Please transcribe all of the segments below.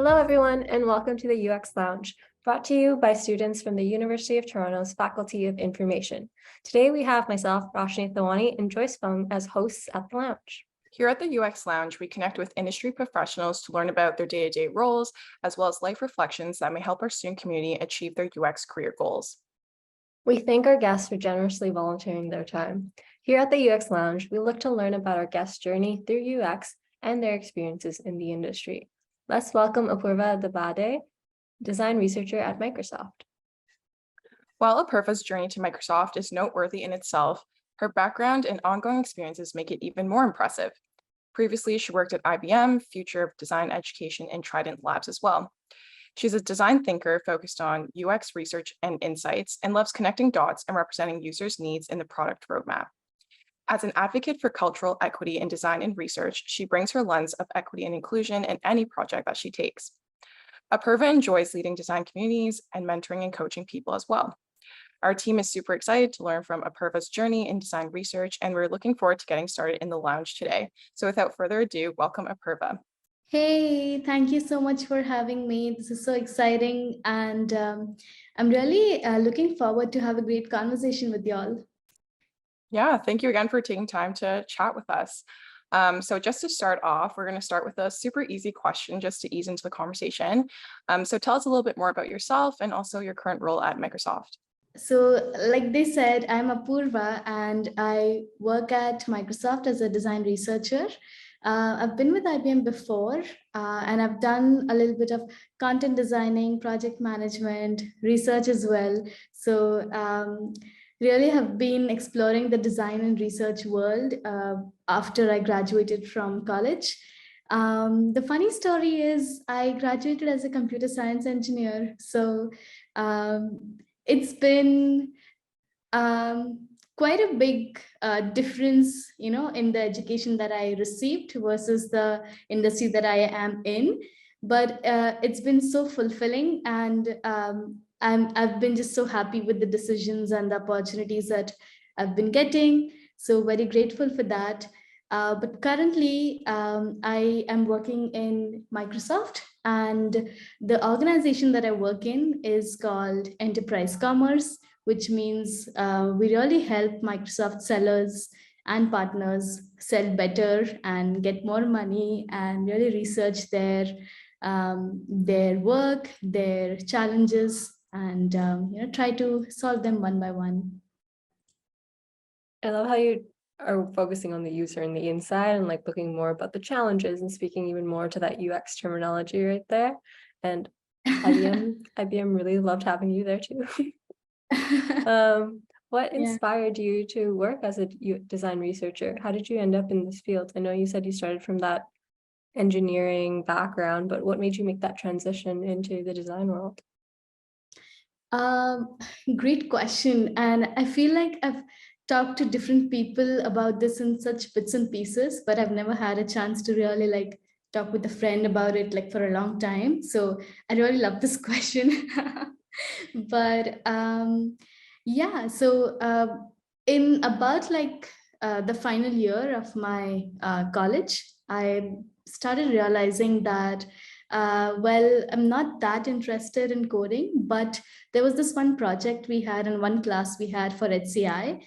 Hello, everyone, and welcome to the UX Lounge, brought to you by students from the University of Toronto's Faculty of Information. Today, we have myself, Roshni, Thawani, and Joyce Fung as hosts at the lounge. Here at the UX Lounge, we connect with industry professionals to learn about their day-to-day roles, as well as life reflections that may help our student community achieve their UX career goals. We thank our guests for generously volunteering their time. Here at the UX Lounge, we look to learn about our guests' journey through UX and their experiences in the industry. Let's welcome Apurva Dabhade, design researcher at Microsoft. While Apurva's journey to Microsoft is noteworthy in itself, her background and ongoing experiences make it even more impressive. Previously, she worked at IBM, Future of Design Education, and Trident Labs as well. She's a design thinker focused on UX research and insights and loves connecting dots and representing users' needs in the product roadmap. As an advocate for cultural equity in design and research, she brings her lens of equity and inclusion in any project that she takes. Apurva enjoys leading design communities and mentoring and coaching people as well. Our team is super excited to learn from Apurva's journey in design research, and we're looking forward to getting started in the lounge today. So without further ado, welcome Apurva. Hey, thank you so much for having me. This is so exciting, and I'm really looking forward to have a great conversation with y'all. Yeah, thank you again for taking time to chat with us. So just to start off, we're going to start with a super easy question just to ease into the conversation. So tell us a little bit more about yourself and also your current role at Microsoft. So like they said, I'm Apurva and I work at Microsoft as a design researcher. I've been with IBM before and I've done a little bit of content designing, project management, research as well. So really have been exploring the design and research world after I graduated from college. The funny story is I graduated as a computer science engineer. So it's been quite a big difference, in the education that I received versus the industry that I am in. But it's been so fulfilling, and I've been just so happy with the decisions and the opportunities that I've been getting. So very grateful for that. But currently, I am working in Microsoft, and the organization that I work in is called Enterprise Commerce, which means we really help Microsoft sellers and partners sell better and get more money and really research their work, their challenges, and try to solve them one by one. I love how you are focusing on the user and the inside and like looking more about the challenges and speaking even more to that UX terminology right there. And IBM really loved having you there too. What inspired you to work as a design researcher? How did you end up in this field? I know you said you started from that engineering background, but what made you make that transition into the design world? Great question. And I feel like I've talked to different people about this in such bits and pieces, but I've never had a chance to really talk with a friend about it for a long time. So I really love this question. But yeah, so in about the final year of my college, I started realizing that well, I'm not that interested in coding, but there was this one project we had in one class we had for HCI.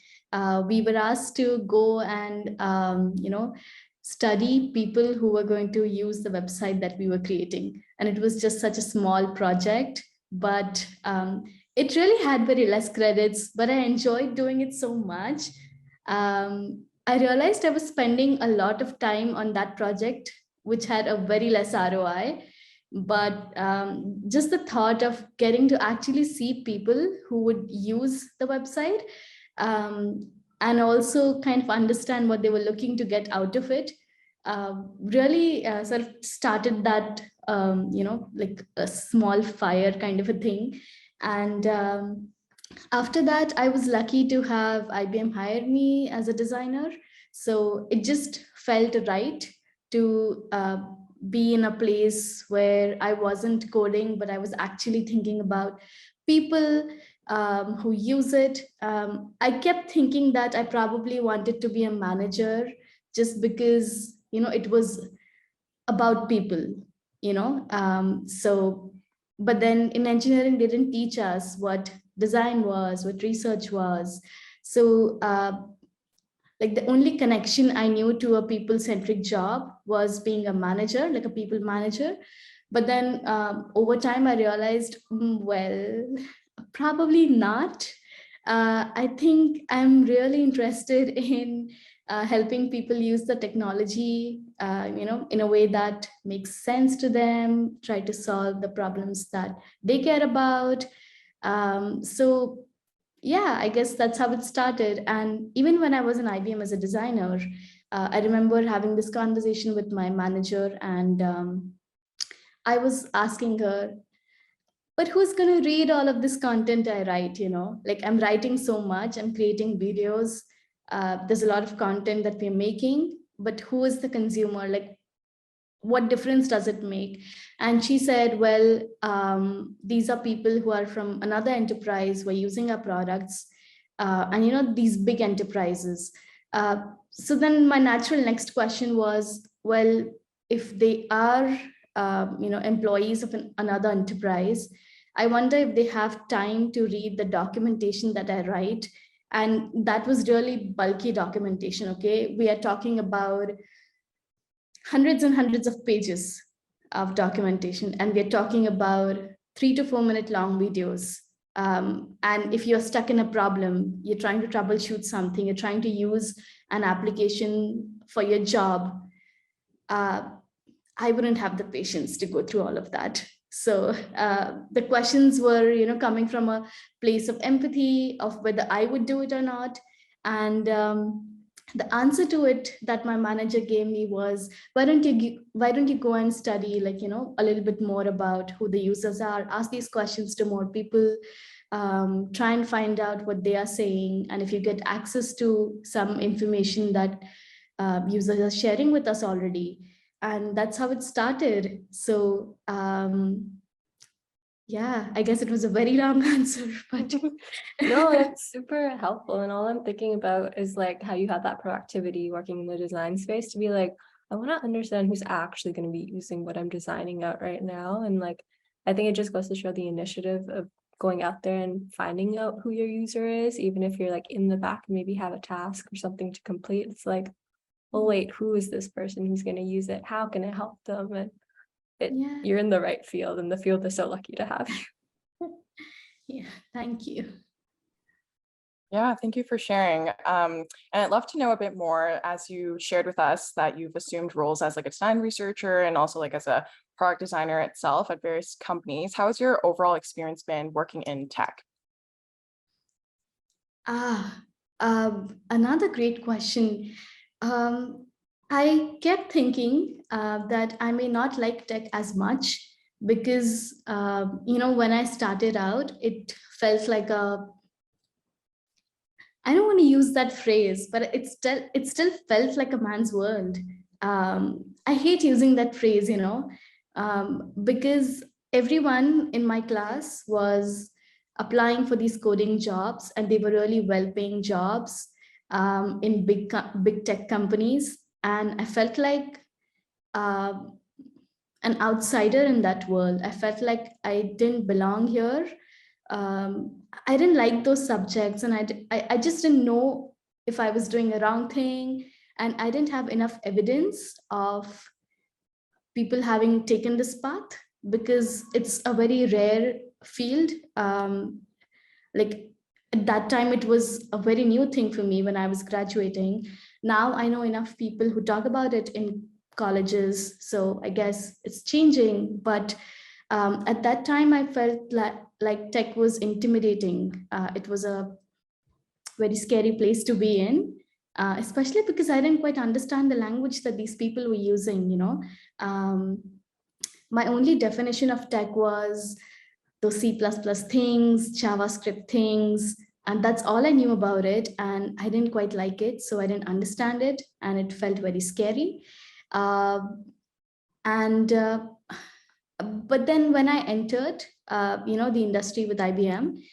We were asked to go and study people who were going to use the website that we were creating. And it was just such a small project, but it really had very less credits, but I enjoyed doing it so much. I realized I was spending a lot of time on that project, which had a very less ROI. But just the thought of getting to actually see people who would use the website and also kind of understand what they were looking to get out of it really sort of started that, like a small fire kind of a thing. And after that, I was lucky to have IBM hire me as a designer. So it just felt right to be in a place where I wasn't coding, but I was actually thinking about people who use it. I kept thinking that I probably wanted to be a manager just because, it was about people. But then in engineering, they didn't teach us what design was, what research was. So like the only connection I knew to a people-centric job was being a manager, like a people manager. But then over time, I realized, well, probably not. I think I'm really interested in helping people use the technology, in a way that makes sense to them, try to solve the problems that they care about. So yeah, I guess that's how it started. And even when I was in IBM as a designer, I remember having this conversation with my manager, and I was asking her, but who's going to read all of this content I write? Like I'm writing so much, I'm creating videos. There's a lot of content that we're making, but who is the consumer? Like, what difference does it make? And she said, well, these are people who are from another enterprise who are using our products, and these big enterprises. So then my natural next question was, well, if they are employees of another enterprise, I wonder if they have time to read the documentation that I write. And that was really bulky documentation. Okay, we are talking about hundreds and hundreds of pages of documentation, and we're talking about 3 to 4 minute long videos. And if you're stuck in a problem, you're trying to troubleshoot something, you're trying to use an application for your job, I wouldn't have the patience to go through all of that. So the questions were, coming from a place of empathy, of whether I would do it or not. And the answer to it that my manager gave me was, why don't you go and study, a little bit more about who the users are, ask these questions to more people, try and find out what they are saying. And if you get access to some information that users are sharing with us already. And that's how it started. So yeah, I guess it was a very long answer, but No, it's super helpful. And all I'm thinking about is like how you have that proactivity working in the design space to be like, I want to understand who's actually going to be using what I'm designing out right now. And like, I think it just goes to show the initiative of going out there and finding out who your user is, even if you're like in the back, maybe have a task or something to complete. It's like, well, wait, who is this person who's going to use it? How can it help them? And yeah. you're in the right field, and the field is so lucky to have you. Yeah, thank you. Yeah, thank you for sharing. And I'd love to know a bit more, as you shared with us that you've assumed roles as like a design researcher and also like as a product designer itself at various companies. How has your overall experience been working in tech? Another great question. I kept thinking that I may not like tech as much because, when I started out, it felt like I don't want to use that phrase, but it still felt like a man's world. I hate using that phrase, because everyone in my class was applying for these coding jobs, and they were really well-paying jobs in big tech companies, and I felt like uh, an outsider in that world. I felt like I didn't belong here. I didn't like those subjects, and I just didn't know if I was doing a wrong thing, and I didn't have enough evidence of people having taken this path because it's a very rare field. Like at that time, it was a very new thing for me when I was graduating. Now I know enough people who talk about it in colleges, so I guess it's changing. But at that time, I felt like tech was intimidating. It was a very scary place to be in, especially because I didn't quite understand the language that these people were using. My only definition of tech was those C++ things, JavaScript things, and that's all I knew about it. And I didn't quite like it, so I didn't understand it, and it felt very scary. But then when I entered, the industry with IBM,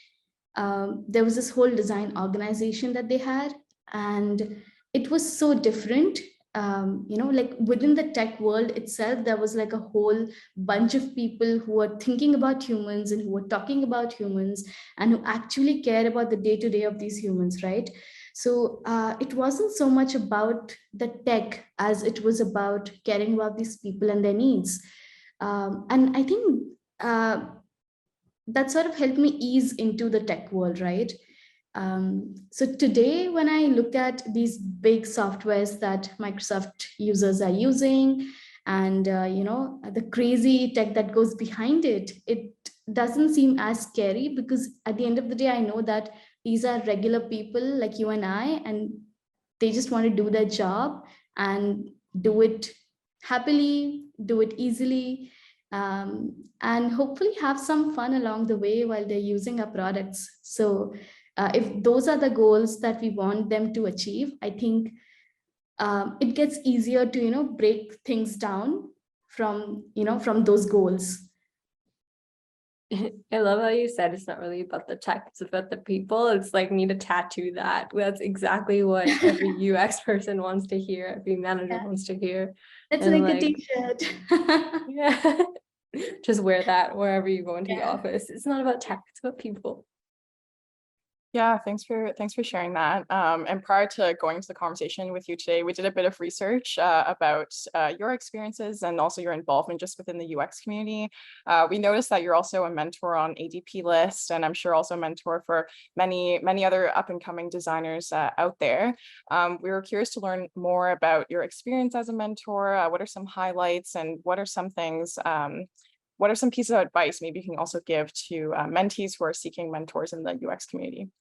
there was this whole design organization that they had, and it was so different like within the tech world itself, there was like a whole bunch of people who were thinking about humans and who were talking about humans and who actually care about the day-to-day of these humans, right? So it wasn't so much about the tech as it was about caring about these people and their needs. And I think that sort of helped me ease into the tech world, right? So today, when I look at these big softwares that Microsoft users are using, and the crazy tech that goes behind it, it doesn't seem as scary, because at the end of the day, I know that these are regular people like you and I, and they just want to do their job and do it happily, do it easily, and hopefully have some fun along the way while they're using our products. So if those are the goals that we want them to achieve, I think it gets easier to break things down from those goals. I love how you said it's not really about the tech, it's about the people. It's like, need to tattoo that. That's exactly what every UX person wants to hear, every manager wants to hear. Let's And make a t-shirt. Yeah. Just wear that wherever you go into the Yeah. office. It's not about tech, it's about people. Yeah, thanks for sharing that. And prior to going into the conversation with you today, we did a bit of research about your experiences and also your involvement just within the UX community. We noticed that you're also a mentor on ADP list, and I'm sure also a mentor for many other up and coming designers out there. We were curious to learn more about your experience as a mentor. What are some highlights, and what are some things? What are some pieces of advice maybe you can also give to mentees who are seeking mentors in the UX community?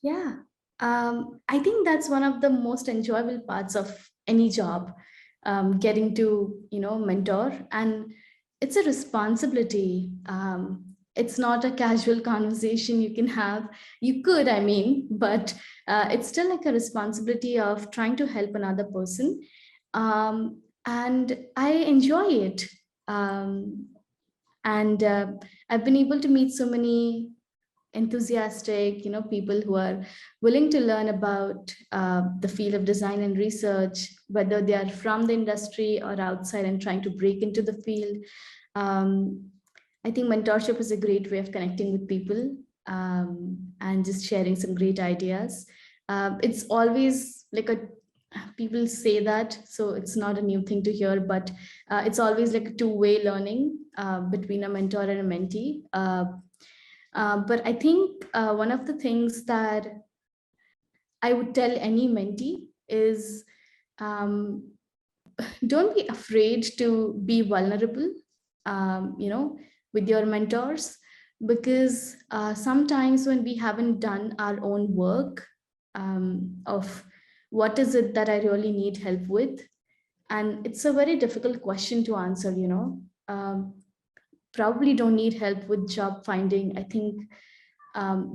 Yeah, I think that's one of the most enjoyable parts of any job, getting to, mentor. And it's a responsibility. It's not a casual conversation you can have. You could, I mean, but it's still like a responsibility of trying to help another person. And I enjoy it. And I've been able to meet so many enthusiastic people who are willing to learn about the field of design and research, whether they are from the industry or outside and trying to break into the field. I think mentorship is a great way of connecting with people, and just sharing some great ideas. It's always like people say that, so it's not a new thing to hear, but it's always like a two-way learning between a mentor and a mentee. But I think one of the things that I would tell any mentee is, don't be afraid to be vulnerable, with your mentors, because sometimes when we haven't done our own work, of what is it that I really need help with, and it's a very difficult question to answer, probably don't need help with job finding. I think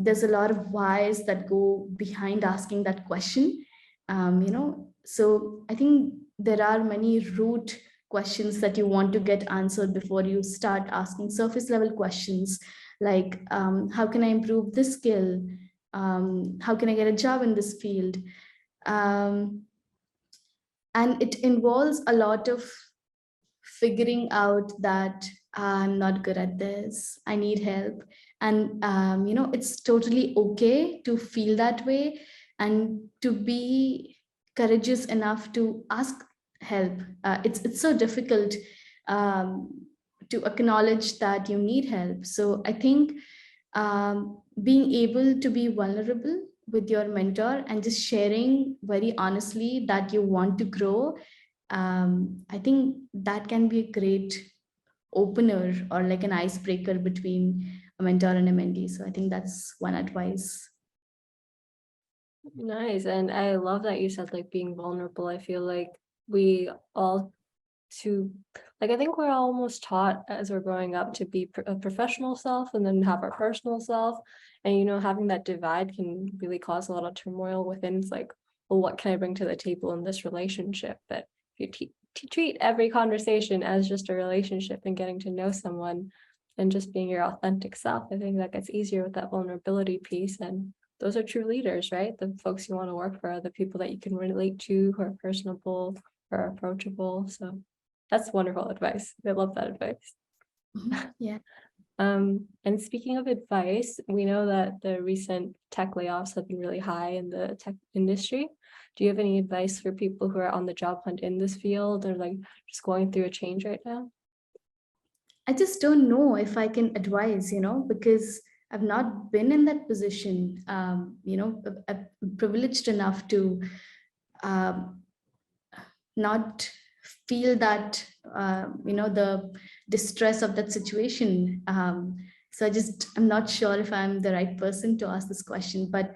there's a lot of whys that go behind asking that question. So I think there are many root questions that you want to get answered before you start asking surface level questions, like how can I improve this skill? How can I get a job in this field? And it involves a lot of figuring out that I'm not good at this, I need help. And it's totally okay to feel that way, and to be courageous enough to ask help. It's so difficult to acknowledge that you need help. So I think being able to be vulnerable with your mentor and just sharing very honestly that you want to grow, I think that can be a great opener, or like an icebreaker between a mentor and a mentee. So I think that's one advice. Nice. And I love that you said like being vulnerable. I feel like we all I think we're almost taught as we're growing up to be a professional self and then have our personal self. And, having that divide can really cause a lot of turmoil within. It's like, well, what can I bring to the table in this relationship? But if you treat every conversation as just a relationship and getting to know someone and just being your authentic self, I think that gets easier with that vulnerability piece. And those are true leaders, right? The folks you want to work for are the people that you can relate to, who are personable or approachable. So that's wonderful advice. I love that advice. Yeah. And speaking of advice, we know that the recent tech layoffs have been really high in the tech industry. Do you have any advice for people who are on the job hunt in this field or like just going through a change right now? I just don't know if I can advise, because I've not been in that position. I'm privileged enough to um, not feel that, the distress of that situation. So I'm not sure if I'm the right person to ask this question. But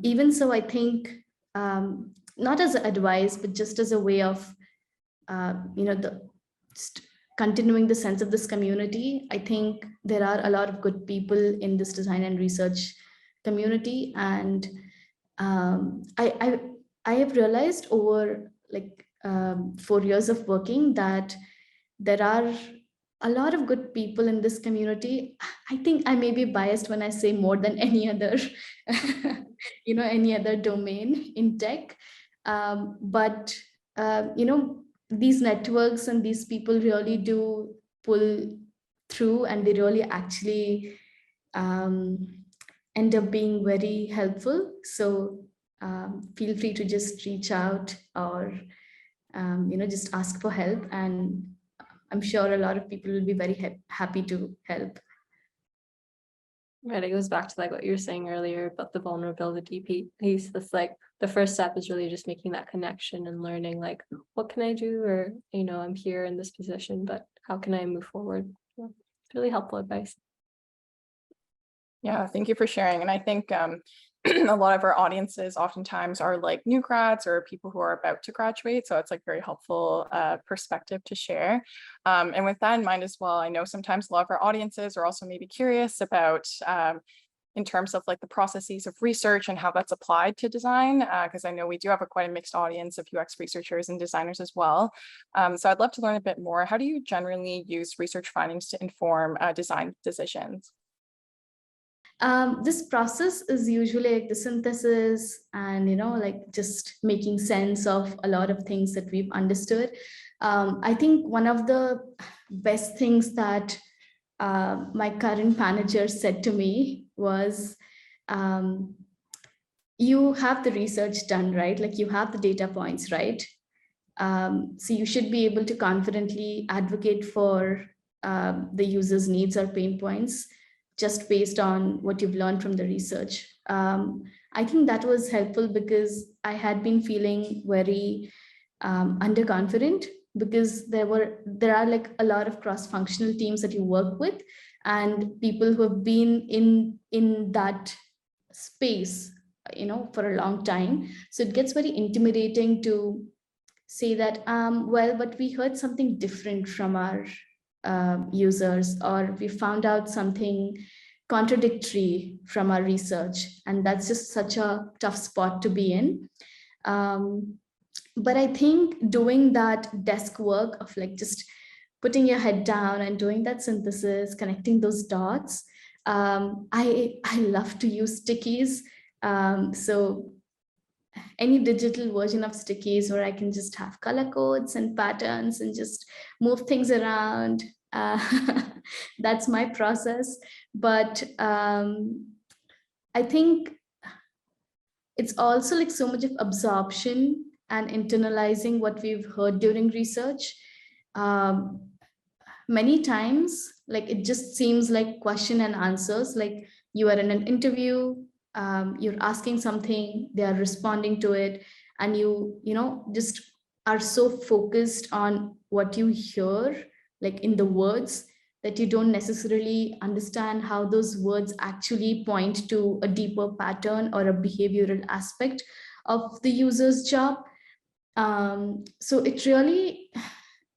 even so, I think not as advice, but just as a way of, just continuing the sense of this community. I think there are a lot of good people in this design and research community, and I have realized over 4 years of working that there are a lot of good people in this community. I think I may be biased when I say more than any other, any other domain in tech. But these networks and these people really do pull through, and they really actually end up being very helpful. So feel free to just reach out or just ask for help, and I'm sure a lot of people will be very happy to help. Right, it goes back to like what you were saying earlier about the vulnerability piece. That's like the first step is really just making that connection and learning like, what can I do? Or, I'm here in this position, but how can I move forward? Yeah, it's really helpful advice. Yeah, thank you for sharing. And I think a lot of our audiences oftentimes are like new grads or people who are about to graduate. So it's like very helpful perspective to share. And with that in mind as well, I know sometimes a lot of our audiences are also maybe curious about in terms of like the processes of research and how that's applied to design, because I know we do have quite a mixed audience of UX researchers and designers as well. So I'd love to learn a bit more. How do you generally use research findings to inform design decisions? This process is usually like the synthesis and, just making sense of a lot of things that we've understood. I think one of the best things that my current manager said to me was, you have the research done, right? Like you have the data points, right? So you should be able to confidently advocate for the user's needs or pain points just based on what you've learned from the research. I think that was helpful because I had been feeling very underconfident, because there are like a lot of cross-functional teams that you work with and people who have been in that space, for a long time. So it gets very intimidating to say that, well, but we heard something different from our users, or we found out something contradictory from our research, and that's just such a tough spot to be in. But I think doing that desk work of like just putting your head down and doing that synthesis, connecting those dots, I love to use stickies. So any digital version of stickies where I can just have color codes and patterns and just move things around. That's my process. But I think it's also like so much of absorption and internalizing what we've heard during research. Many times, like it just seems like question and answers, like you are in an interview, you're asking something, they are responding to it, and you just are so focused on what you hear, like in the words, that you don't necessarily understand how those words actually point to a deeper pattern or a behavioral aspect of the user's job. So it really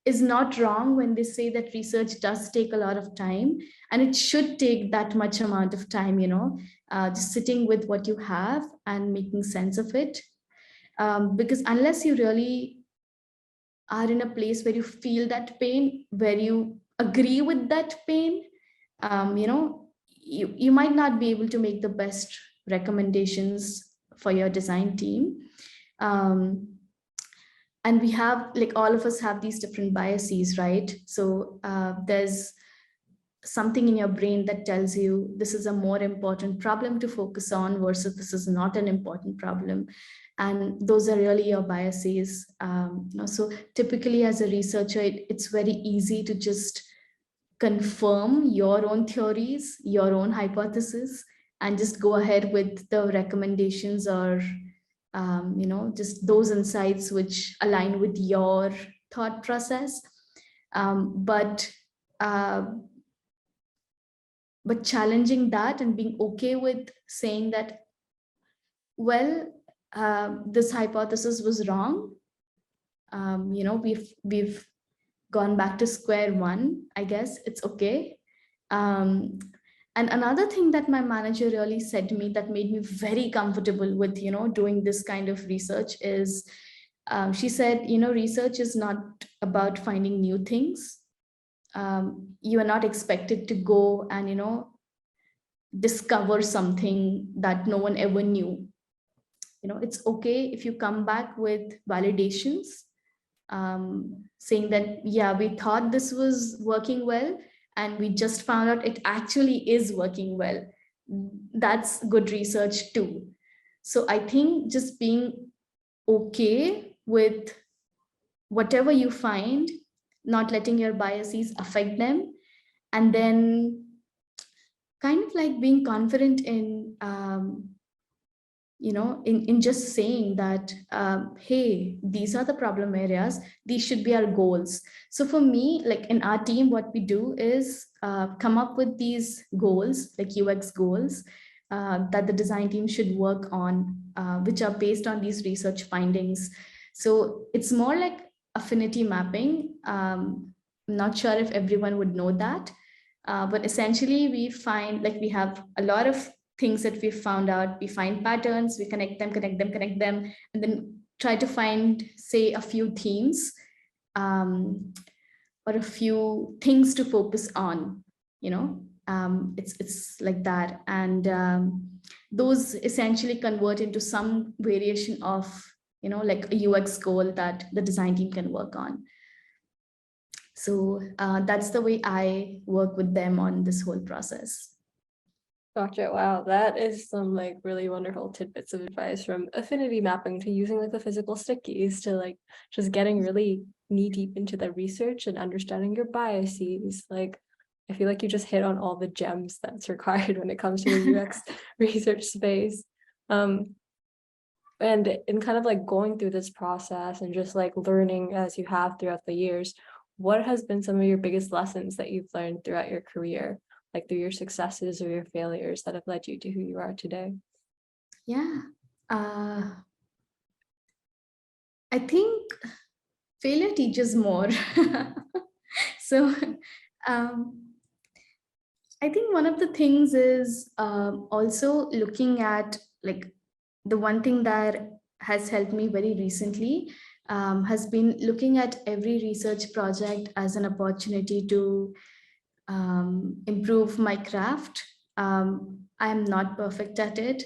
is not wrong when they say that research does take a lot of time, and it should take that much amount of time, just sitting with what you have and making sense of it. Because unless you really are in a place where you feel that pain, where you agree with that pain, you might not be able to make the best recommendations for your design team. And we have, like, all of us have these different biases, right? So there's something in your brain that tells you this is a more important problem to focus on versus this is not an important problem. And those are really your biases. So typically as a researcher, it's very easy to just confirm your own theories, your own hypothesis, and just go ahead with the recommendations or just those insights which align with your thought process. But challenging that and being okay with saying that, well, this hypothesis was wrong. We've gone back to square one, I guess. It's okay. And another thing that my manager really said to me that made me very comfortable with, doing this kind of research is, she said, research is not about finding new things. You are not expected to go and, discover something that no one ever knew. It's okay if you come back with validations, saying that, yeah, we thought this was working well, and we just found out it actually is working well. That's good research too. So I think just being okay with whatever you find, not letting your biases affect them, and then kind of like being confident in, in just saying that, hey, these are the problem areas, these should be our goals. So for me, like in our team, what we do is come up with these goals, like UX goals, that the design team should work on, which are based on these research findings. So it's more like affinity mapping. I'm not sure if everyone would know that, but essentially we find, like, we have a lot of things that we've found out. We find patterns, we connect them, and then try to find, say, a few themes, or a few things to focus on. It's like that, and those essentially convert into some variation of, like a UX goal that the design team can work on. So that's the way I work with them on this whole process. Gotcha. Wow, that is some like really wonderful tidbits of advice, from affinity mapping to using like the physical stickies to like just getting really knee deep into the research and understanding your biases. Like, I feel like you just hit on all the gems that's required when it comes to the UX research space. And in kind of like going through this process and just like learning as you have throughout the years, what has been some of your biggest lessons that you've learned throughout your career, like through your successes or your failures that have led you to who you are today? Yeah, I think failure teaches more. So I think one of the things is also looking at, like, the one thing that has helped me very recently has been looking at every research project as an opportunity to improve my craft. I am not perfect at it,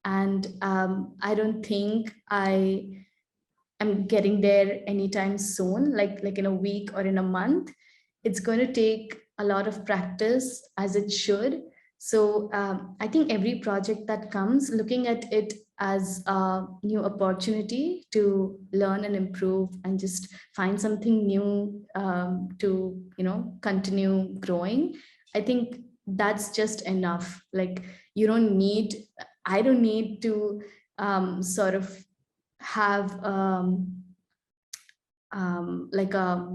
and I don't think I am getting there anytime soon, like in a week or in a month. It's going to take a lot of practice, as it should. So I think every project that comes, looking at it as a new opportunity to learn and improve and just find something new, to continue growing. I think that's just enough. Like, I don't need to sort of have like a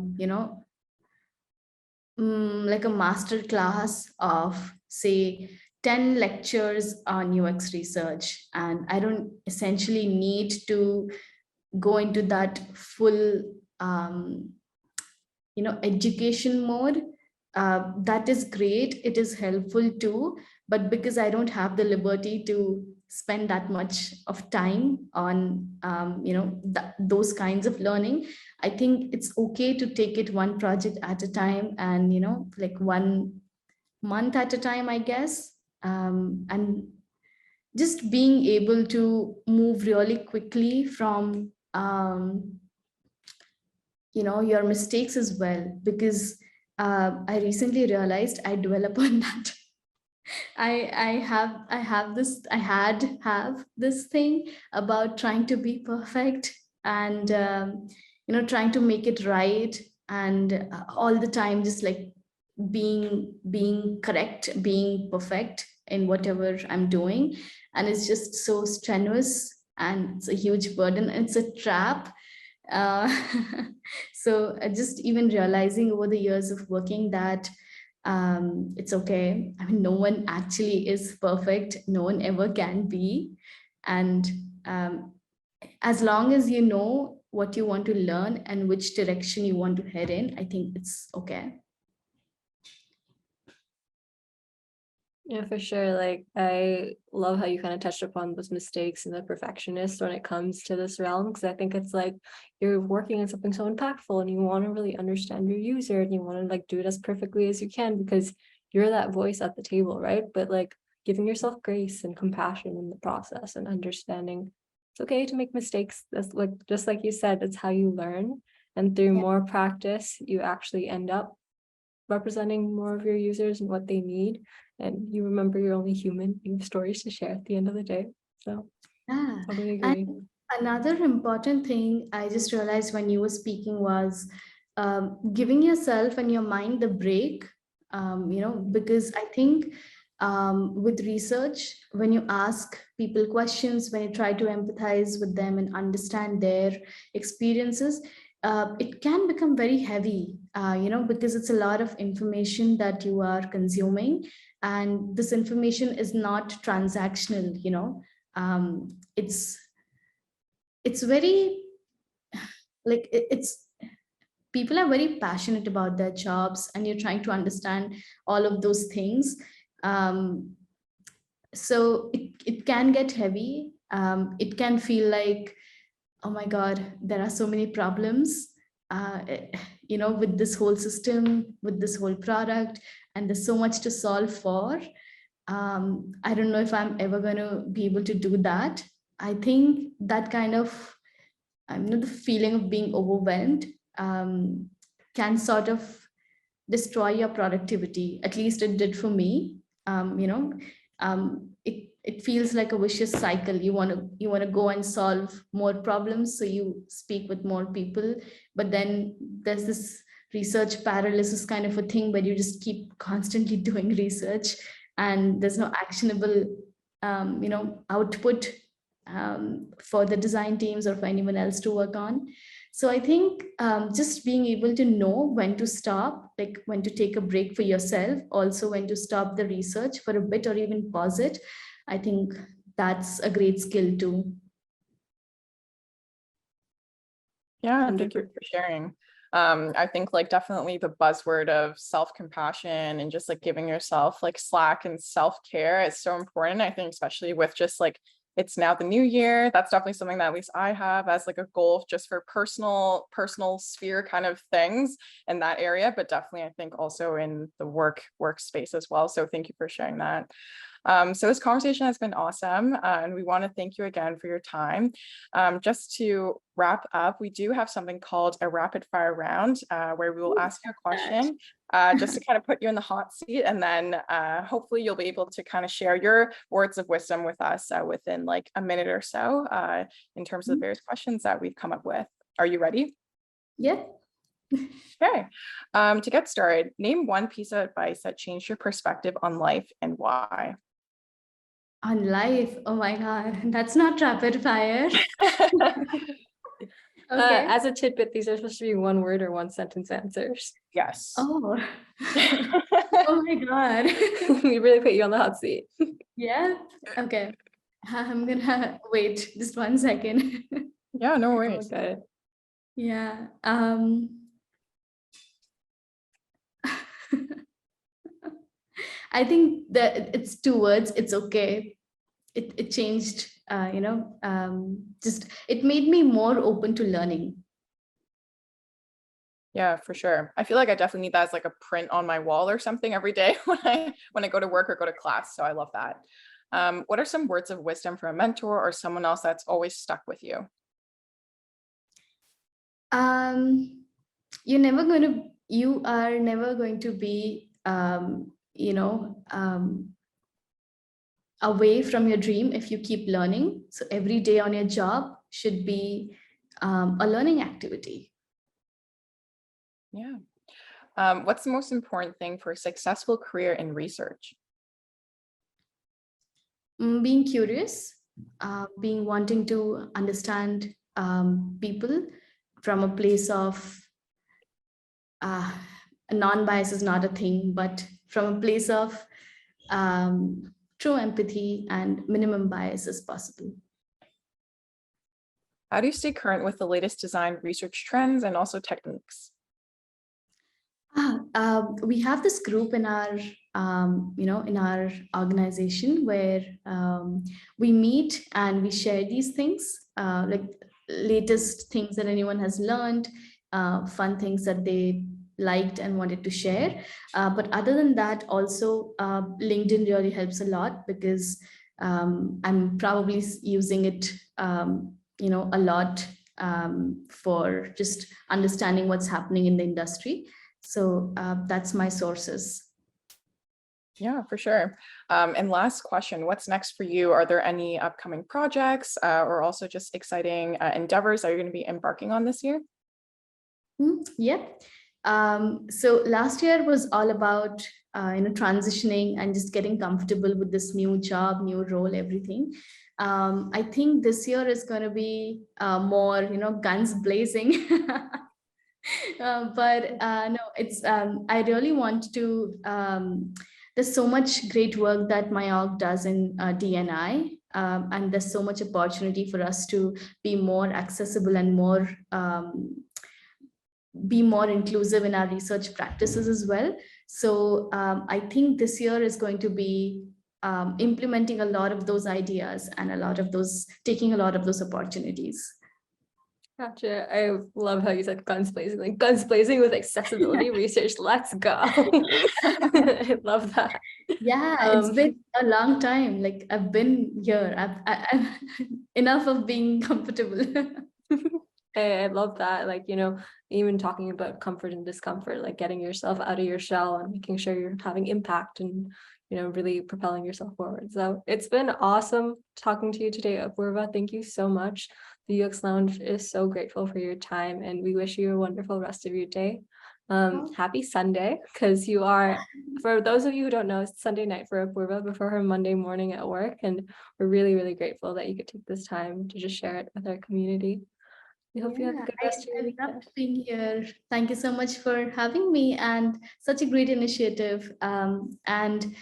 like a master class of, say, 10 lectures on UX research, and I don't essentially need to go into that full education mode. That is great, it is helpful too, but because I don't have the liberty to spend that much of time on those kinds of learning, I think it's okay to take it one project at a time, and like 1 month at a time, I guess. And just being able to move really quickly from your mistakes as well, because I recently realized I dwell upon that. I have this thing about trying to be perfect, and trying to make it right, and all the time just like being correct, being perfect in whatever I'm doing. And it's just so strenuous, and it's a huge burden, it's a trap. uh, so just even realizing over the years of working that it's okay. I mean, no one actually is perfect, no one ever can be. And um, as long as you know what you want to learn and which direction you want to head in, I think it's okay. Yeah, for sure. Like, I love how you kind of touched upon those mistakes and the perfectionist when it comes to this realm, because I think it's like you're working on something so impactful and you want to really understand your user and you want to like do it as perfectly as you can because you're that voice at the table, right? But like giving yourself grace and compassion in the process and understanding it's okay to make mistakes. That's like just like you said, it's how you learn. And through Yeah. more practice, you actually end up representing more of your users and what they need. And you remember you're only human, you have stories to share at the end of the day. So Yeah. totally And agree. another important thing I just realized when you were speaking was giving yourself and your mind the break, because I think with research, when you ask people questions, when you try to empathize with them and understand their experiences, it can become very heavy, because it's a lot of information that you are consuming. And this information is not transactional, it's very like it's people are very passionate about their jobs, and you're trying to understand all of those things. So it can get heavy. It can feel like, oh my god, there are so many problems, with this whole system, with this whole product, and there's so much to solve for. I don't know if I'm ever going to be able to do that. I think that kind of the feeling of being overwhelmed can sort of destroy your productivity. At least it did for me. It feels like a vicious cycle. You want to go and solve more problems, so you speak with more people, but then there's this research paralysis kind of a thing where you just keep constantly doing research, and there's no actionable output for the design teams or for anyone else to work on. So I think just being able to know when to stop, like when to take a break for yourself, also when to stop the research for a bit or even pause it, I think that's a great skill too. Yeah, thank you for sharing. I think like definitely the buzzword of self-compassion and just like giving yourself like slack and self-care is so important. I think especially with just like it's now the new year. That's definitely something that at least I have as like a goal just for personal sphere kind of things in that area, but definitely I think also in the workspace as well. So thank you for sharing that. So this conversation has been awesome, and we want to thank you again for your time. Just to wrap up, we do have something called a rapid fire round, where we will ask you a question just to kind of put you in the hot seat, and then hopefully you'll be able to kind of share your words of wisdom with us within like a minute or so in terms of the various questions that we've come up with. Are you ready? Yeah. Okay. To get started, name one piece of advice that changed your perspective on life and why. On life, oh my god, that's not rapid fire. Okay. As a tidbit, these are supposed to be one word or one sentence answers. Yes. Oh. Oh my god. We really put you on the hot seat. Yeah. Okay. I'm gonna wait just 1 second. Yeah, no Oh, worries. okay. Yeah. I think that it's 2 words. It's okay. It changed. Just it made me more open to learning. Yeah, for sure. I feel like I definitely need that as like a print on my wall or something every day when I go to work or go to class. So I love that. What are some words of wisdom from a mentor or someone else that's always stuck with you? You are never going to be, away from your dream if you keep learning. So every day on your job should be a learning activity. Yeah. What's the most important thing for a successful career in research? Being curious, being wanting to understand people from a place of non-bias is not a thing, but from a place of true empathy and minimum bias as possible. How do you stay current with the latest design research trends and also techniques? We have this group in our, in our organization where we meet and we share these things, like latest things that anyone has learned, fun things that they liked and wanted to share. But other than that, also LinkedIn really helps a lot because I'm probably using it, a lot for just understanding what's happening in the industry. So that's my sources. Yeah, for sure. And last question, what's next for you? Are there any upcoming projects or also just exciting endeavors that you're going to be embarking on this year? Yeah. So last year was all about transitioning and just getting comfortable with this new job, new role, everything. I think this year is going to be more, guns blazing. But no, it's I really want to. There's so much great work that my org does in DNI, and there's so much opportunity for us to be more accessible and more be more inclusive in our research practices as well. So I think this year is going to be implementing a lot of those ideas and taking a lot of those opportunities. Gotcha. I love how you said guns blazing, like guns blazing with accessibility research. Let's go. I love that. Yeah, it's been a long time. Like I've been here. I've enough of being comfortable. I love that. Like, even talking about comfort and discomfort, like getting yourself out of your shell and making sure you're having impact and, really propelling yourself forward. So it's been awesome talking to you today, Apurva. Thank you so much. The UX Lounge is so grateful for your time and we wish you a wonderful rest of your day. Happy Sunday, because you are, for those of you who don't know, it's Sunday night for Apurva before her Monday morning at work. And we're really, really grateful that you could take this time to just share it with our community. We hope you have a good rest of your weekend. I loved being here. Thank you so much for having me and such a great initiative. And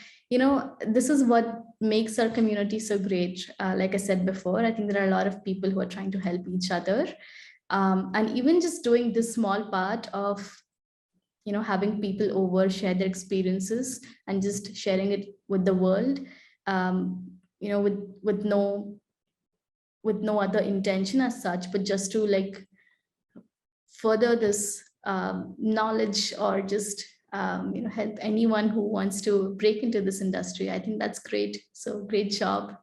this is what makes our community so great. Like I said before, I think there are a lot of people who are trying to help each other. And even just doing this small part of, having people over, share their experiences and just sharing it with the world, with no other intention as such, but just to further this knowledge or just help anyone who wants to break into this industry. I think that's great. So great job.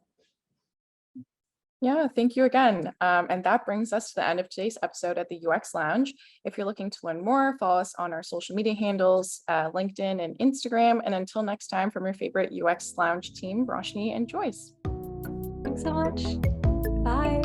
Yeah, thank you again. And that brings us to the end of today's episode at the UX Lounge. If you're looking to learn more, follow us on our social media handles, LinkedIn and Instagram. And until next time, from your favorite UX Lounge team, Roshni and Joyce. Thanks so much. Bye.